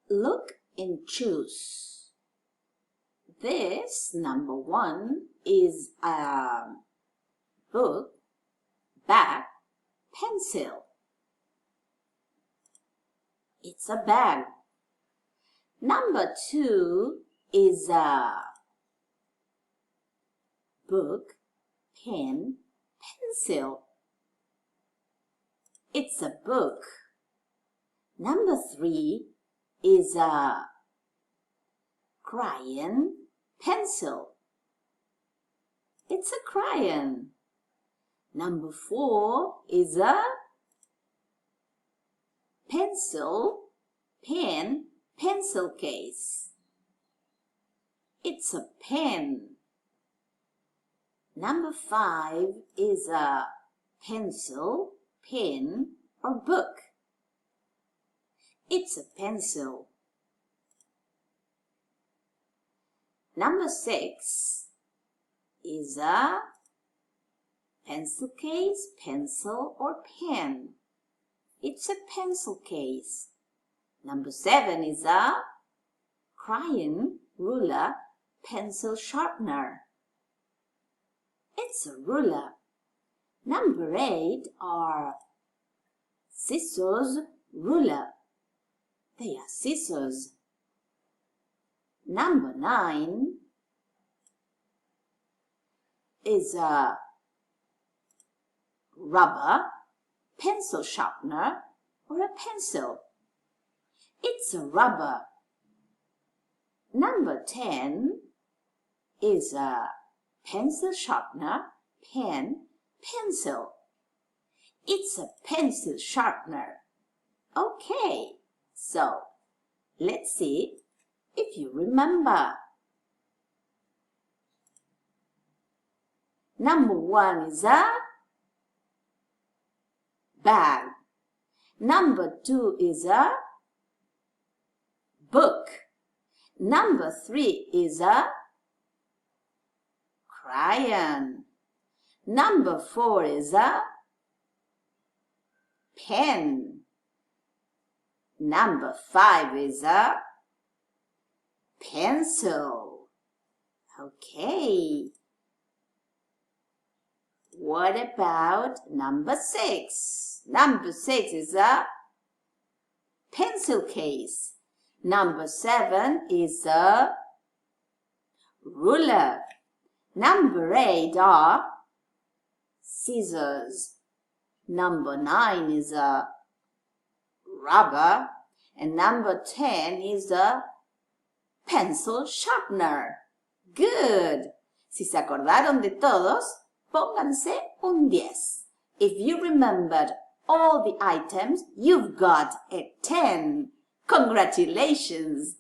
Look and choose. This number 1 is a book, bag, pencil. It's a bag. Number 2 is a book, pen, pencil. It's a book. Number 3 is a crayon, pencil. It's a crayon. Number 4 is a pencil, pen, pencil case. It's a pen. Number 5 is a pencil, pen, or book. It's a pencil. Number 6 is a pencil case, pencil, or pen. It's a pencil case. Number 7 is a crayon, ruler, pencil sharpener. It's a ruler. Number 8 are scissors, ruler. They are scissors. Number 9 is a rubber, pencil sharpener, or a pencil. It's a rubber. Number 10 is a pencil sharpener, pen, pencil. It's a pencil sharpener. Okay, so let's see if you remember. Number 1 is a bag. Number 2 is a book. Number 3 is a crayon. Number 4 is a pen. Number 5 is a pencil. Okay. What about number 6? Number 6 is a pencil case. Number 7 is a ruler. Number 8 are scissors. Number 9 is a rubber. And number 10 is a pencil sharpener. Good. Si se acordaron de todos, pónganse un 10. If you remembered all the items, you've got a 10. Congratulations!